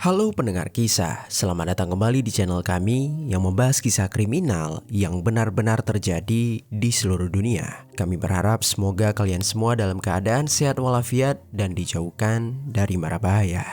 Halo pendengar kisah, selamat datang kembali di channel kami yang membahas kisah kriminal yang benar-benar terjadi di seluruh dunia. Kami berharap semoga kalian semua dalam keadaan sehat walafiat dan dijauhkan dari mara bahaya.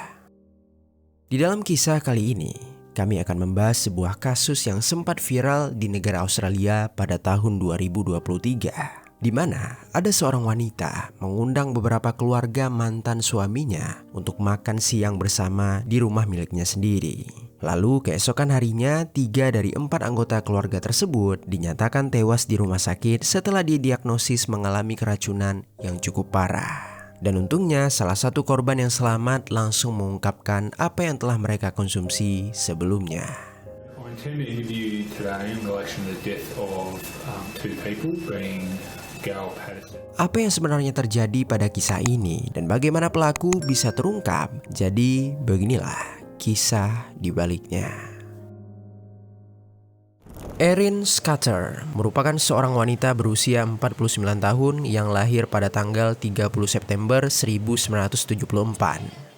Di dalam kisah kali ini, kami akan membahas sebuah kasus yang sempat viral di negara Australia pada tahun 2023. Di mana ada seorang wanita mengundang beberapa keluarga mantan suaminya untuk makan siang bersama di rumah miliknya sendiri. Lalu keesokan harinya 3 dari 4 anggota keluarga tersebut dinyatakan tewas di rumah sakit setelah didiagnosis mengalami keracunan yang cukup parah. Dan untungnya salah satu korban yang selamat langsung mengungkapkan apa yang telah mereka konsumsi sebelumnya. I intend to interview today in relation to the death of two people being Gail Patterson. Apa yang sebenarnya terjadi pada kisah ini dan bagaimana pelaku bisa terungkap? Jadi beginilah kisah di baliknya. Erin Scudder merupakan seorang wanita berusia 49 tahun yang lahir pada tanggal 30 September 1974.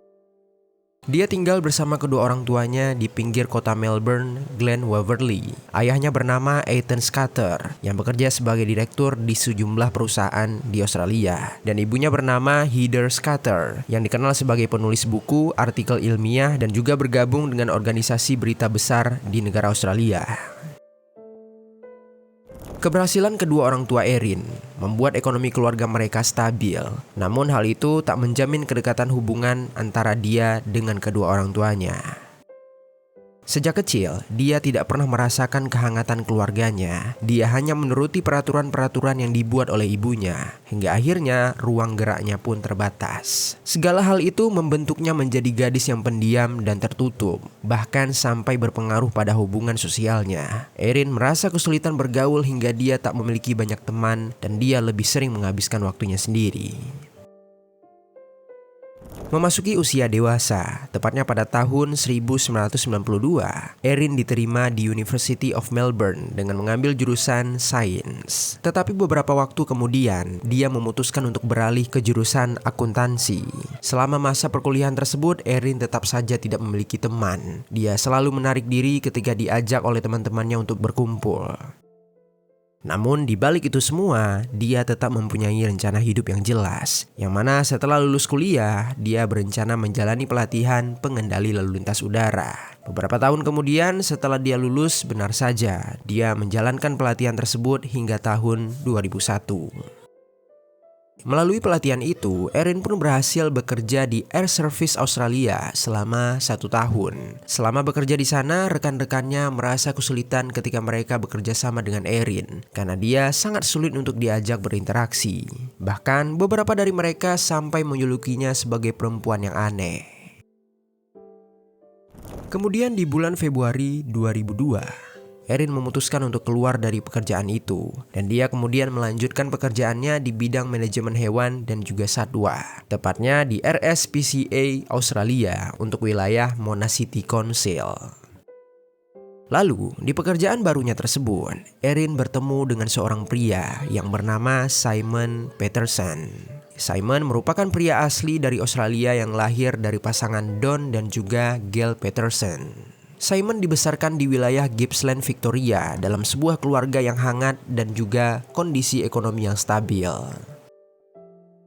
Dia tinggal bersama kedua orang tuanya di pinggir kota Melbourne, Glen Waverley. Ayahnya bernama Ethan Scudder yang bekerja sebagai direktur di sejumlah perusahaan di Australia. Dan ibunya bernama Heather Scudder yang dikenal sebagai penulis buku, artikel ilmiah, dan juga bergabung dengan organisasi berita besar di negara Australia. Keberhasilan kedua orang tua Erin membuat ekonomi keluarga mereka stabil. Namun hal itu tak menjamin kedekatan hubungan antara dia dengan kedua orang tuanya. Sejak kecil, dia tidak pernah merasakan kehangatan keluarganya. Dia hanya menuruti peraturan-peraturan yang dibuat oleh ibunya. Hingga akhirnya ruang geraknya pun terbatas. Segala hal itu membentuknya menjadi gadis yang pendiam dan tertutup. Bahkan sampai berpengaruh pada hubungan sosialnya. Erin merasa kesulitan bergaul hingga dia tak memiliki banyak teman dan dia lebih sering menghabiskan waktunya sendiri. Memasuki usia dewasa, tepatnya pada tahun 1992, Erin diterima di University of Melbourne dengan mengambil jurusan sains. Tetapi beberapa waktu kemudian, dia memutuskan untuk beralih ke jurusan akuntansi. Selama masa perkuliahan tersebut, Erin tetap saja tidak memiliki teman. Dia selalu menarik diri ketika diajak oleh teman-temannya untuk berkumpul. Namun di balik itu semua, dia tetap mempunyai rencana hidup yang jelas. Yang mana setelah lulus kuliah, dia berencana menjalani pelatihan pengendali lalu lintas udara. Beberapa tahun kemudian setelah dia lulus, benar saja, dia menjalankan pelatihan tersebut hingga tahun 2001. Melalui pelatihan itu, Erin pun berhasil bekerja di Air Service Australia selama 1 tahun. Selama bekerja di sana, rekan-rekannya merasa kesulitan ketika mereka bekerja sama dengan Erin karena dia sangat sulit untuk diajak berinteraksi. Bahkan beberapa dari mereka sampai menjulukinya sebagai perempuan yang aneh. Kemudian di bulan Februari 2002, Erin memutuskan untuk keluar dari pekerjaan itu dan dia kemudian melanjutkan pekerjaannya di bidang manajemen hewan dan juga satwa, tepatnya di RSPCA Australia untuk wilayah Monash City Council. Lalu, di pekerjaan barunya tersebut, Erin bertemu dengan seorang pria yang bernama Simon Patterson. Simon merupakan pria asli dari Australia yang lahir dari pasangan Don dan juga Gail Patterson. Simon dibesarkan di wilayah Gippsland, Victoria dalam sebuah keluarga yang hangat dan juga kondisi ekonomi yang stabil.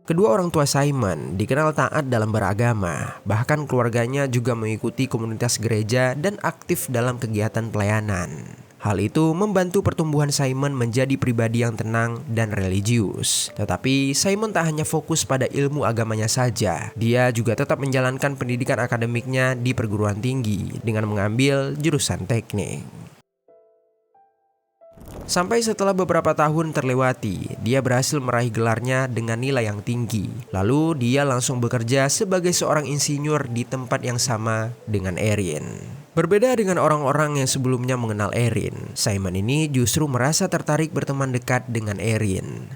Kedua orang tua Simon dikenal taat dalam beragama, bahkan keluarganya juga mengikuti komunitas gereja dan aktif dalam kegiatan pelayanan. Hal itu membantu pertumbuhan Simon menjadi pribadi yang tenang dan religius. Tetapi Simon tak hanya fokus pada ilmu agamanya saja. Dia juga tetap menjalankan pendidikan akademiknya di perguruan tinggi dengan mengambil jurusan teknik. Sampai setelah beberapa tahun terlewati, dia berhasil meraih gelarnya dengan nilai yang tinggi. Lalu dia langsung bekerja sebagai seorang insinyur di tempat yang sama dengan Erin. Berbeda dengan orang-orang yang sebelumnya mengenal Erin, Simon ini justru merasa tertarik berteman dekat dengan Erin.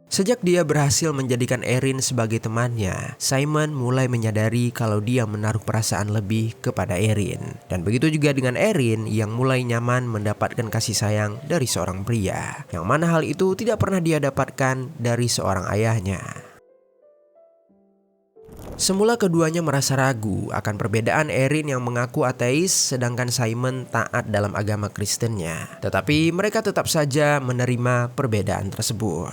Sejak dia berhasil menjadikan Erin sebagai temannya, Simon mulai menyadari kalau dia menaruh perasaan lebih kepada Erin. Dan begitu juga dengan Erin yang mulai nyaman mendapatkan kasih sayang dari seorang pria, yang mana hal itu tidak pernah dia dapatkan dari seorang ayahnya. Semula keduanya merasa ragu akan perbedaan Erin yang mengaku ateis sedangkan Simon taat dalam agama Kristennya. Tetapi mereka tetap saja menerima perbedaan tersebut.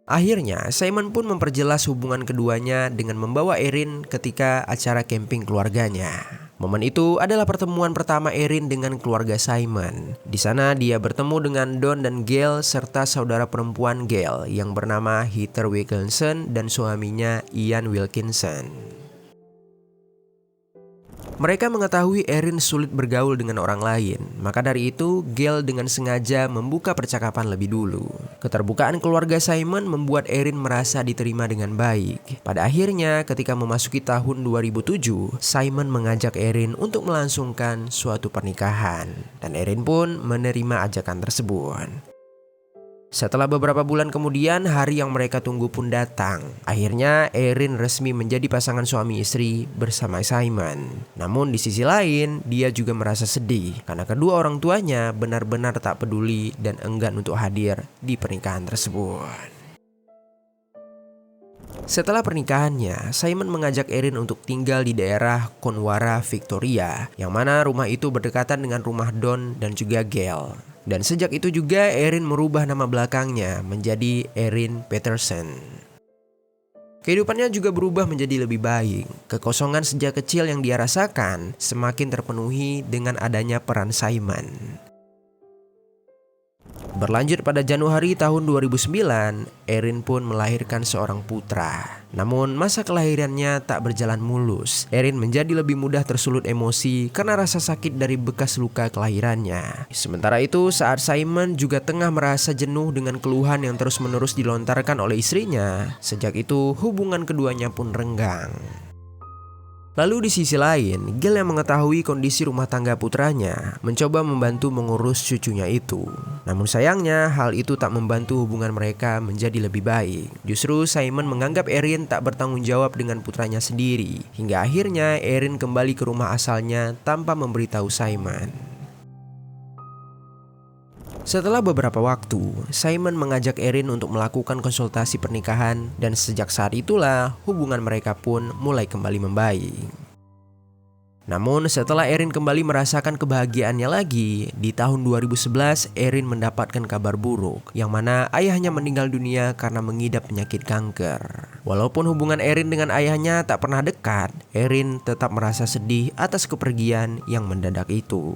Akhirnya Simon pun memperjelas hubungan keduanya dengan membawa Erin ketika acara camping keluarganya. Momen itu adalah pertemuan pertama Erin dengan keluarga Simon. Di sana dia bertemu dengan Don dan Gail serta saudara perempuan Gail yang bernama Heather Wilkinson dan suaminya Ian Wilkinson. Mereka mengetahui Erin sulit bergaul dengan orang lain, maka dari itu Gail dengan sengaja membuka percakapan lebih dulu. Keterbukaan keluarga Simon membuat Erin merasa diterima dengan baik. Pada akhirnya ketika memasuki tahun 2007, Simon mengajak Erin untuk melangsungkan suatu pernikahan, dan Erin pun menerima ajakan tersebut. Setelah beberapa bulan kemudian, hari yang mereka tunggu pun datang. Akhirnya Erin resmi menjadi pasangan suami istri bersama Simon. Namun di sisi lain, dia juga merasa sedih karena kedua orang tuanya benar-benar tak peduli dan enggan untuk hadir di pernikahan tersebut. Setelah pernikahannya, Simon mengajak Erin untuk tinggal di daerah Conwara, Victoria, yang mana rumah itu berdekatan dengan rumah Don dan juga Gail. Dan sejak itu juga Erin merubah nama belakangnya menjadi Erin Peterson. Kehidupannya juga berubah menjadi lebih baik. Kekosongan sejak kecil yang dia rasakan semakin terpenuhi dengan adanya peran Simon. Berlanjut pada Januari tahun 2009, Erin pun melahirkan seorang putra. Namun masa kelahirannya tak berjalan mulus. Erin menjadi lebih mudah tersulut emosi karena rasa sakit dari bekas luka kelahirannya. Sementara itu saat Simon juga tengah merasa jenuh dengan keluhan yang terus-menerus dilontarkan oleh istrinya, sejak itu hubungan keduanya pun renggang. Lalu di sisi lain, Gail yang mengetahui kondisi rumah tangga putranya mencoba membantu mengurus cucunya itu. Namun sayangnya hal itu tak membantu hubungan mereka menjadi lebih baik. Justru Simon menganggap Erin tak bertanggung jawab dengan putranya sendiri. Hingga akhirnya Erin kembali ke rumah asalnya tanpa memberitahu Simon. Setelah beberapa waktu, Simon mengajak Erin untuk melakukan konsultasi pernikahan dan sejak saat itulah hubungan mereka pun mulai kembali membaik. Namun setelah Erin kembali merasakan kebahagiaannya lagi, di tahun 2011 Erin mendapatkan kabar buruk yang mana ayahnya meninggal dunia karena mengidap penyakit kanker. Walaupun hubungan Erin dengan ayahnya tak pernah dekat, Erin tetap merasa sedih atas kepergian yang mendadak itu.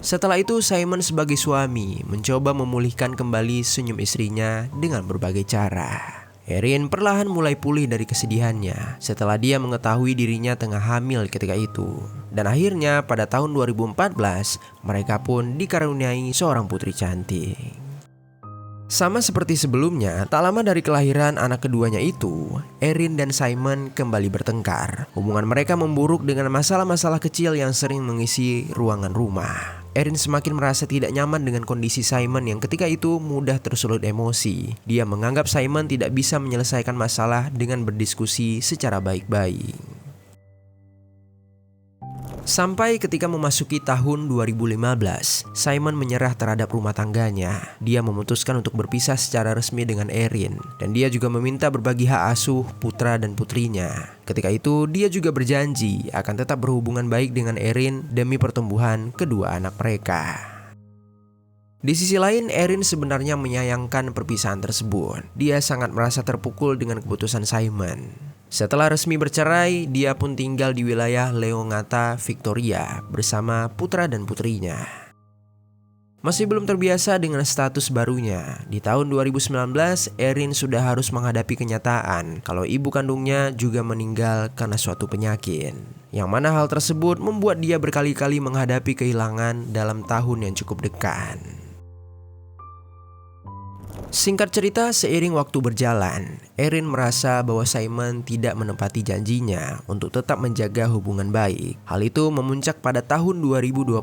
Setelah itu Simon sebagai suami mencoba memulihkan kembali senyum istrinya dengan berbagai cara. Erin perlahan mulai pulih dari kesedihannya setelah dia mengetahui dirinya tengah hamil ketika itu. Dan akhirnya pada tahun 2014 mereka pun dikaruniai seorang putri cantik. Sama seperti sebelumnya, tak lama dari kelahiran anak keduanya itu, Erin dan Simon kembali bertengkar. Hubungan mereka memburuk dengan masalah-masalah kecil yang sering mengisi ruangan rumah. Erin semakin merasa tidak nyaman dengan kondisi Simon yang ketika itu mudah tersulut emosi. Dia menganggap Simon tidak bisa menyelesaikan masalah dengan berdiskusi secara baik-baik. Sampai ketika memasuki tahun 2015, Simon menyerah terhadap rumah tangganya. Dia memutuskan untuk berpisah secara resmi dengan Erin, dan dia juga meminta berbagi hak asuh putra dan putrinya. Ketika itu, dia juga berjanji akan tetap berhubungan baik dengan Erin demi pertumbuhan kedua anak mereka. Di sisi lain, Erin sebenarnya menyayangkan perpisahan tersebut. Dia sangat merasa terpukul dengan keputusan Simon. Setelah resmi bercerai, dia pun tinggal di wilayah Leongatha, Victoria bersama putra dan putrinya. Masih belum terbiasa dengan status barunya, di tahun 2019 Erin sudah harus menghadapi kenyataan kalau ibu kandungnya juga meninggal karena suatu penyakit. Yang mana hal tersebut membuat dia berkali-kali menghadapi kehilangan dalam tahun yang cukup dekat. Singkat cerita, seiring waktu berjalan, Erin merasa bahwa Simon tidak menepati janjinya untuk tetap menjaga hubungan baik. Hal itu memuncak pada tahun 2022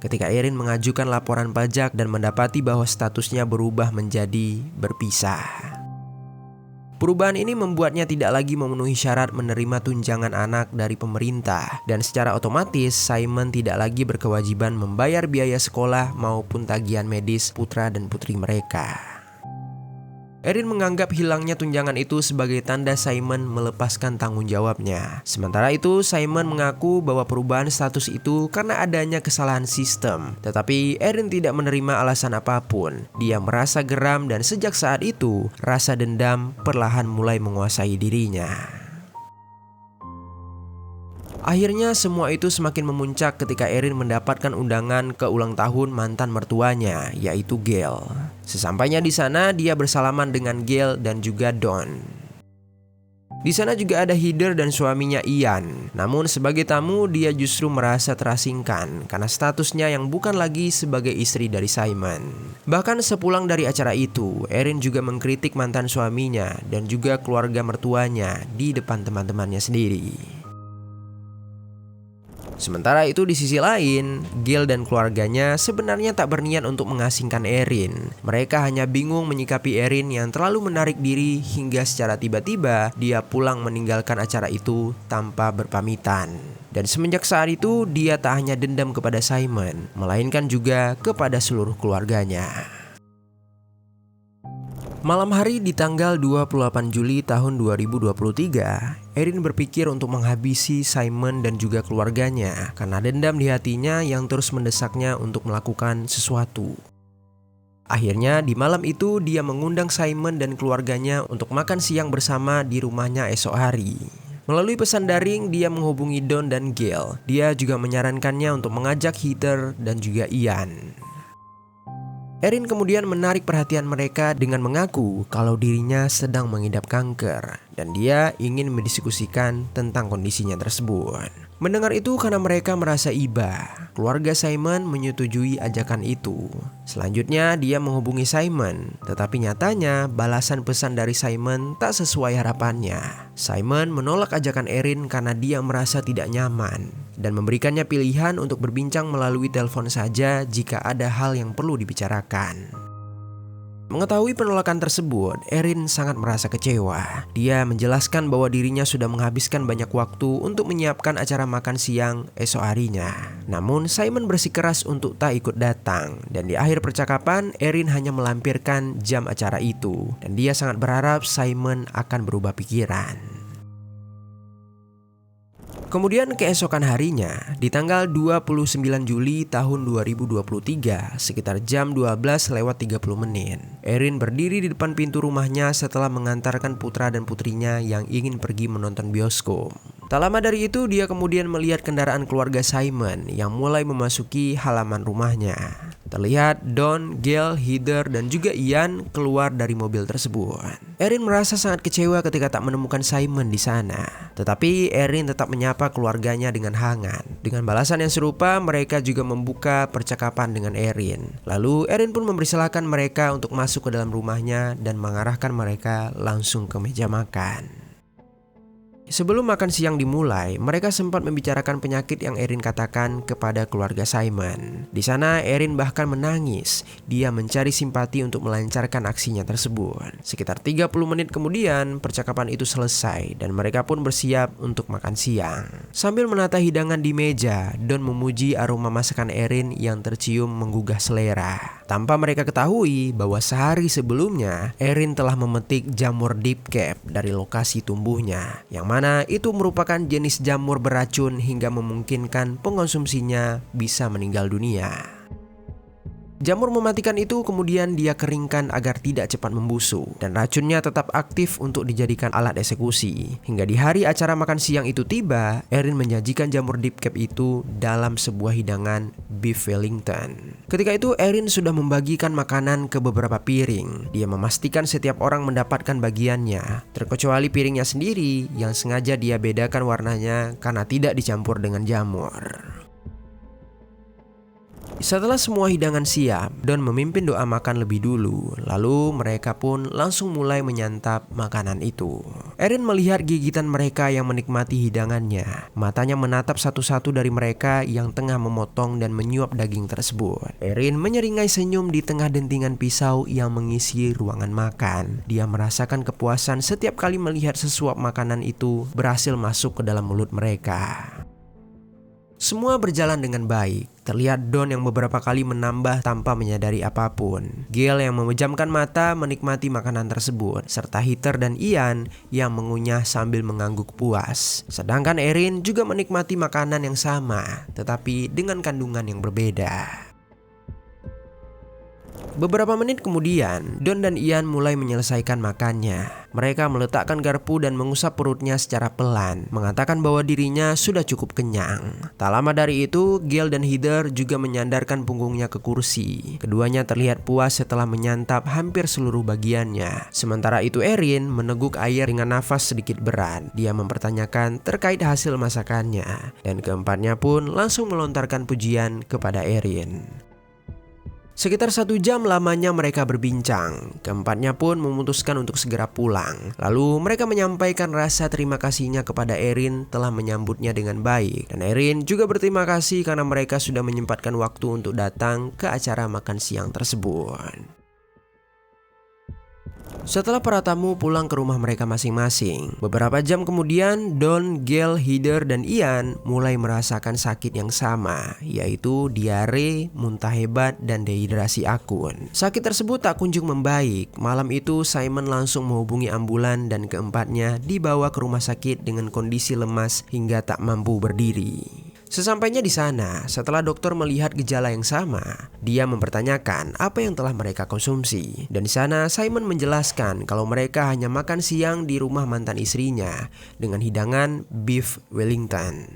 ketika Erin mengajukan laporan pajak dan mendapati bahwa statusnya berubah menjadi berpisah. Perubahan ini membuatnya tidak lagi memenuhi syarat menerima tunjangan anak dari pemerintah, dan secara otomatis Simon tidak lagi berkewajiban membayar biaya sekolah maupun tagihan medis putra dan putri mereka. Erin menganggap hilangnya tunjangan itu sebagai tanda Simon melepaskan tanggung jawabnya. Sementara itu, Simon mengaku bahwa perubahan status itu karena adanya kesalahan sistem. Tetapi Erin tidak menerima alasan apapun. Dia merasa geram dan sejak saat itu, rasa dendam perlahan mulai menguasai dirinya. Akhirnya semua itu semakin memuncak ketika Erin mendapatkan undangan ke ulang tahun mantan mertuanya, yaitu Gail. Sesampainya di sana, dia bersalaman dengan Gail dan juga Don. Di sana juga ada Heather dan suaminya Ian. Namun sebagai tamu, dia justru merasa terasingkan karena statusnya yang bukan lagi sebagai istri dari Simon. Bahkan sepulang dari acara itu, Erin juga mengkritik mantan suaminya dan juga keluarga mertuanya di depan teman-temannya sendiri. Sementara itu di sisi lain, Gail dan keluarganya sebenarnya tak berniat untuk mengasingkan Erin. Mereka hanya bingung menyikapi Erin yang terlalu menarik diri hingga secara tiba-tiba dia pulang meninggalkan acara itu tanpa berpamitan. Dan semenjak saat itu dia tak hanya dendam kepada Simon, melainkan juga kepada seluruh keluarganya. Malam hari di tanggal 28 Juli tahun 2023, Erin berpikir untuk menghabisi Simon dan juga keluarganya karena dendam di hatinya yang terus mendesaknya untuk melakukan sesuatu. Akhirnya di malam itu dia mengundang Simon dan keluarganya untuk makan siang bersama di rumahnya esok hari. Melalui pesan daring dia menghubungi Don dan Gail. Dia juga menyarankannya untuk mengajak Heather dan juga Ian. Erin kemudian menarik perhatian mereka dengan mengaku kalau dirinya sedang mengidap kanker dan dia ingin mendiskusikan tentang kondisinya tersebut. Mendengar itu karena mereka merasa iba, keluarga Simon menyetujui ajakan itu. Selanjutnya dia menghubungi Simon, tetapi nyatanya balasan pesan dari Simon tak sesuai harapannya. Simon menolak ajakan Erin karena dia merasa tidak nyaman dan memberikannya pilihan untuk berbincang melalui telepon saja jika ada hal yang perlu dibicarakan. Mengetahui penolakan tersebut, Erin sangat merasa kecewa. Dia menjelaskan bahwa dirinya sudah menghabiskan banyak waktu untuk menyiapkan acara makan siang esok harinya. Namun Simon bersikeras untuk tak ikut datang. Dan di akhir percakapan, Erin hanya melampirkan jam acara itu. Dan dia sangat berharap Simon akan berubah pikiran. Kemudian keesokan harinya, di tanggal 29 Juli tahun 2023, sekitar jam 12:30, Erin berdiri di depan pintu rumahnya setelah mengantarkan putra dan putrinya yang ingin pergi menonton bioskop. Tak lama dari itu, dia kemudian melihat kendaraan keluarga Simon yang mulai memasuki halaman rumahnya. Terlihat Don, Gail, Heather, dan juga Ian keluar dari mobil tersebut. Erin merasa sangat kecewa ketika tak menemukan Simon di sana. Tetapi Erin tetap menyapa keluarganya dengan hangat. Dengan balasan yang serupa, mereka juga membuka percakapan dengan Erin. Lalu Erin pun mempersilahkan mereka untuk masuk ke dalam rumahnya dan mengarahkan mereka langsung ke meja makan. Sebelum makan siang dimulai, mereka sempat membicarakan penyakit yang Erin katakan kepada keluarga Simon. Di sana Erin bahkan menangis. Dia mencari simpati untuk melancarkan aksinya tersebut. Sekitar 30 menit kemudian, percakapan itu selesai dan mereka pun bersiap untuk makan siang. Sambil menata hidangan di meja, Don memuji aroma masakan Erin yang tercium menggugah selera. Tanpa mereka ketahui bahwa sehari sebelumnya, Erin telah memetik jamur deep cap dari lokasi tumbuhnya, yang mana itu merupakan jenis jamur beracun hingga memungkinkan pengonsumsinya bisa meninggal dunia. Jamur mematikan itu kemudian dia keringkan agar tidak cepat membusuk dan racunnya tetap aktif untuk dijadikan alat eksekusi. Hingga di hari acara makan siang itu tiba, Erin menyajikan jamur deep cap itu dalam sebuah hidangan beef Wellington. Ketika itu Erin sudah membagikan makanan ke beberapa piring. Dia memastikan setiap orang mendapatkan bagiannya, terkecuali piringnya sendiri yang sengaja dia bedakan warnanya karena tidak dicampur dengan jamur. Setelah semua hidangan siap, Don memimpin doa makan lebih dulu. Lalu mereka pun langsung mulai menyantap makanan itu. Erin melihat gigitan mereka yang menikmati hidangannya. Matanya menatap satu-satu dari mereka yang tengah memotong dan menyuap daging tersebut. Erin menyeringai senyum di tengah dentingan pisau yang mengisi ruangan makan. Dia merasakan kepuasan setiap kali melihat sesuap makanan itu berhasil masuk ke dalam mulut mereka. Semua berjalan dengan baik. Terlihat Don yang beberapa kali menambah tanpa menyadari apapun. Gail yang memejamkan mata menikmati makanan tersebut, serta Heather dan Ian yang mengunyah sambil mengangguk puas. Sedangkan Erin juga menikmati makanan yang sama, tetapi dengan kandungan yang berbeda. Beberapa menit kemudian, Don dan Ian mulai menyelesaikan makannya. Mereka meletakkan garpu dan mengusap perutnya secara pelan, mengatakan bahwa dirinya sudah cukup kenyang. Tak lama dari itu, Gail dan Heather juga menyandarkan punggungnya ke kursi. Keduanya terlihat puas setelah menyantap hampir seluruh bagiannya. Sementara itu Erin meneguk air dengan nafas sedikit berat. Dia mempertanyakan terkait hasil masakannya, dan keempatnya pun langsung melontarkan pujian kepada Erin. Sekitar 1 jam lamanya mereka berbincang. Keempatnya pun memutuskan untuk segera pulang. Lalu mereka menyampaikan rasa terima kasihnya kepada Erin telah menyambutnya dengan baik. Dan Erin juga berterima kasih karena mereka sudah menyempatkan waktu untuk datang ke acara makan siang tersebut. Setelah para tamu pulang ke rumah mereka masing-masing, beberapa jam kemudian Don, Gail, Heather, dan Ian mulai merasakan sakit yang sama, yaitu diare, muntah hebat, dan dehidrasi akut. Sakit tersebut tak kunjung membaik. Malam itu Simon langsung menghubungi ambulan dan keempatnya dibawa ke rumah sakit dengan kondisi lemas hingga tak mampu berdiri. Sesampainya di sana, setelah dokter melihat gejala yang sama, dia mempertanyakan apa yang telah mereka konsumsi. Dan di sana Simon menjelaskan kalau mereka hanya makan siang di rumah mantan istrinya dengan hidangan beef Wellington.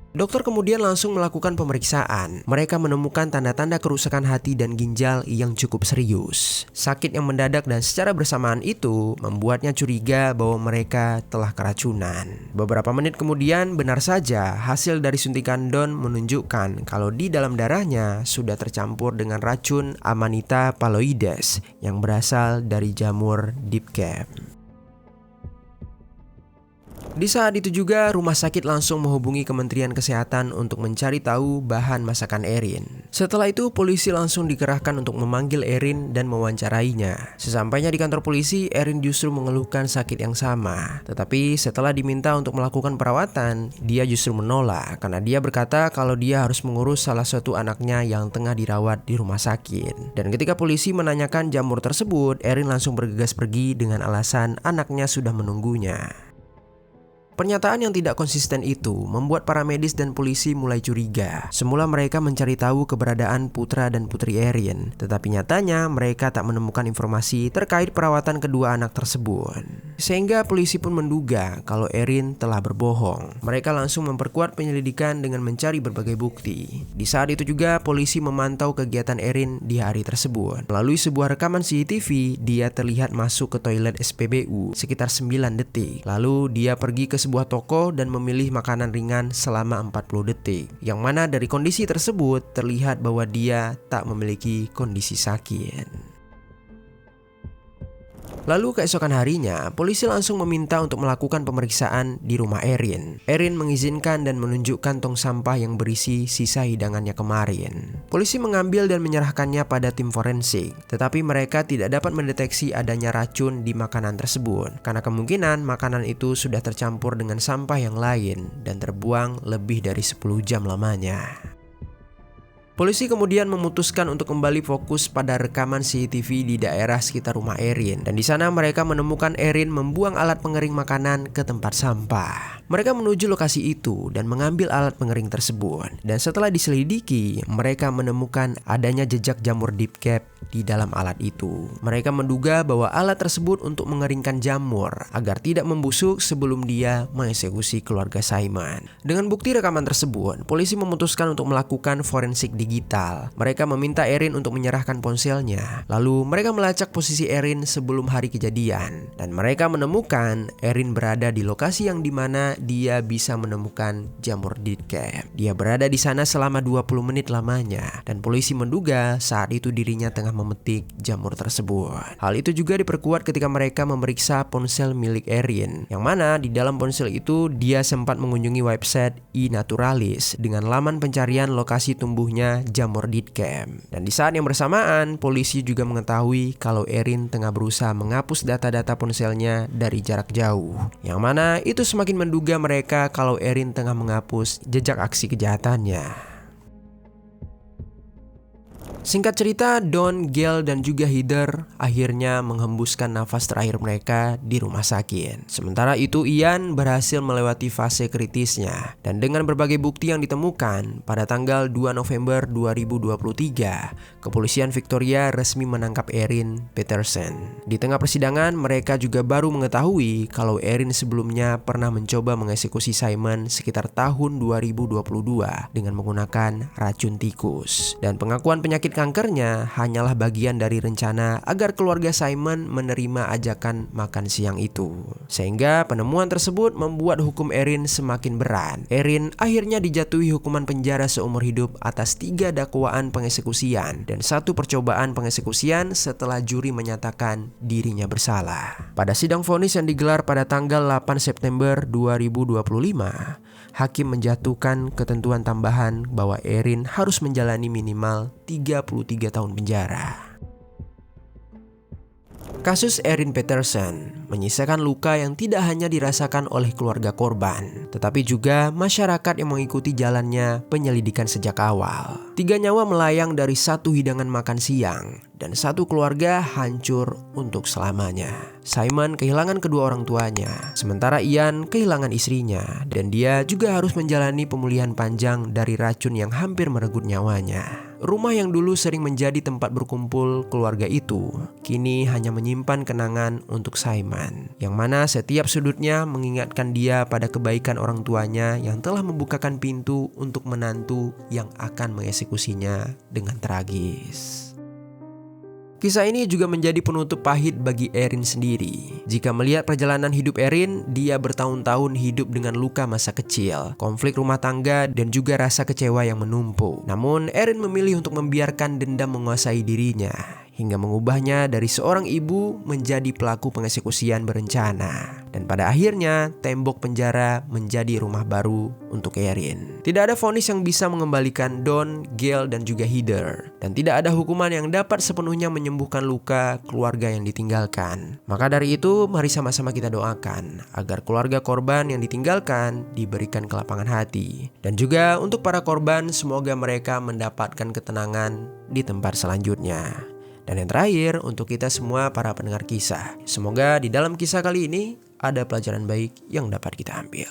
Dokter kemudian langsung melakukan pemeriksaan. Mereka menemukan tanda-tanda kerusakan hati dan ginjal yang cukup serius. Sakit yang mendadak dan secara bersamaan itu membuatnya curiga bahwa mereka telah keracunan. Beberapa menit kemudian, benar saja hasil dari suntikan Don menunjukkan kalau di dalam darahnya sudah tercampur dengan racun Amanita phalloides yang berasal dari jamur dipkep. Di saat itu juga rumah sakit langsung menghubungi Kementerian Kesehatan untuk mencari tahu bahan masakan Erin. Setelah itu polisi langsung dikerahkan untuk memanggil Erin dan mewawancarainya. Sesampainya di kantor polisi, Erin justru mengeluhkan sakit yang sama. Tetapi setelah diminta untuk melakukan perawatan, dia justru menolak karena dia berkata kalau dia harus mengurus salah satu anaknya yang tengah dirawat di rumah sakit. Dan ketika polisi menanyakan jamur tersebut, Erin langsung bergegas pergi dengan alasan anaknya sudah menunggunya. Pernyataan yang tidak konsisten itu membuat para medis dan polisi mulai curiga. Semula mereka mencari tahu keberadaan putra dan putri Erin, tetapi nyatanya mereka tak menemukan informasi terkait perawatan kedua anak tersebut. Sehingga polisi pun menduga kalau Erin telah berbohong. Mereka langsung memperkuat penyelidikan dengan mencari berbagai bukti. Di saat itu juga polisi memantau kegiatan Erin di hari tersebut. Melalui sebuah rekaman CCTV, dia terlihat masuk ke toilet SPBU sekitar 9 detik. Lalu dia pergi ke sebuah toko dan memilih makanan ringan selama 40 detik. Yang mana dari kondisi tersebut terlihat bahwa dia tak memiliki kondisi sakit. Lalu keesokan harinya, polisi langsung meminta untuk melakukan pemeriksaan di rumah Erin. Erin mengizinkan dan menunjukkan tong sampah yang berisi sisa hidangannya kemarin. Polisi mengambil dan menyerahkannya pada tim forensik, tetapi mereka tidak dapat mendeteksi adanya racun di makanan tersebut, karena kemungkinan makanan itu sudah tercampur dengan sampah yang lain dan terbuang lebih dari 10 jam lamanya. Polisi kemudian memutuskan untuk kembali fokus pada rekaman CCTV di daerah sekitar rumah Erin. Dan di sana mereka menemukan Erin membuang alat pengering makanan ke tempat sampah. Mereka menuju lokasi itu dan mengambil alat pengering tersebut. Dan setelah diselidiki, mereka menemukan adanya jejak jamur dipkep di dalam alat itu. Mereka menduga bahwa alat tersebut untuk mengeringkan jamur agar tidak membusuk sebelum dia mengeksekusi keluarga Simon. Dengan bukti rekaman tersebut, polisi memutuskan untuk melakukan forensik digital. Mereka meminta Erin untuk menyerahkan ponselnya. Lalu mereka melacak posisi Erin sebelum hari kejadian. Dan mereka menemukan Erin berada di lokasi yang dimana dia bisa menemukan jamur dipkep. Dia berada di sana selama 20 menit lamanya. Dan polisi menduga saat itu dirinya tengah memetik jamur tersebut. Hal itu juga diperkuat ketika mereka memeriksa ponsel milik Erin, yang mana di dalam ponsel itu dia sempat mengunjungi website eNaturalis dengan laman pencarian lokasi tumbuhnya bernama Jamordid Camp. Dan di saat yang bersamaan, polisi juga mengetahui kalau Erin tengah berusaha menghapus data-data ponselnya dari jarak jauh. Yang mana itu semakin menduga mereka kalau Erin tengah menghapus jejak aksi kejahatannya. Singkat cerita, Don, Gail, dan juga Heather akhirnya menghembuskan nafas terakhir mereka di rumah sakit. Sementara itu, Ian berhasil melewati fase kritisnya. Dan dengan berbagai bukti yang ditemukan, pada tanggal 2 November 2023, kepolisian Victoria resmi menangkap Erin Peterson. Di tengah persidangan, mereka juga baru mengetahui kalau Erin sebelumnya pernah mencoba mengeksekusi Simon sekitar tahun 2022 dengan menggunakan racun tikus. Dan pengakuan penyakit kankernya hanyalah bagian dari rencana agar keluarga Simon menerima ajakan makan siang itu. Sehingga penemuan tersebut membuat hukum Erin semakin berat. Erin akhirnya dijatuhi hukuman penjara seumur hidup atas 3 dakwaan pengeksekusian dan 1 percobaan pengeksekusian setelah juri menyatakan dirinya bersalah. Pada sidang vonis yang digelar pada tanggal 8 September 2025, hakim menjatuhkan ketentuan tambahan bahwa Erin harus menjalani minimal 33 tahun penjara. Kasus Erin Peterson menyisakan luka yang tidak hanya dirasakan oleh keluarga korban, tetapi juga masyarakat yang mengikuti jalannya penyelidikan sejak awal. 3 nyawa melayang dari 1 hidangan makan siang, dan 1 keluarga hancur untuk selamanya. Simon kehilangan kedua orang tuanya, sementara Ian kehilangan istrinya, dan dia juga harus menjalani pemulihan panjang dari racun yang hampir merenggut nyawanya. Rumah yang dulu sering menjadi tempat berkumpul keluarga itu kini hanya menyimpan kenangan untuk Simon, yang mana setiap sudutnya mengingatkan dia pada kebaikan orang tuanya yang telah membukakan pintu untuk menantu yang akan mengeksekusinya dengan tragis. Kisah ini juga menjadi penutup pahit bagi Erin sendiri. Jika melihat perjalanan hidup Erin, dia bertahun-tahun hidup dengan luka masa kecil, konflik rumah tangga, dan juga rasa kecewa yang menumpuk. Namun, Erin memilih untuk membiarkan dendam menguasai dirinya, hingga mengubahnya dari seorang ibu menjadi pelaku pengeksekusian berencana. Dan pada akhirnya, tembok penjara menjadi rumah baru untuk Erin. Tidak ada vonis yang bisa mengembalikan Don, Gail, dan juga Heather. Dan tidak ada hukuman yang dapat sepenuhnya menyembuhkan luka keluarga yang ditinggalkan. Maka dari itu, mari sama-sama kita doakan agar keluarga korban yang ditinggalkan diberikan kelapangan hati. Dan juga untuk para korban, semoga mereka mendapatkan ketenangan di tempat selanjutnya. Dan yang terakhir, untuk kita semua para pendengar kisah, semoga di dalam kisah kali ini ada pelajaran baik yang dapat kita ambil.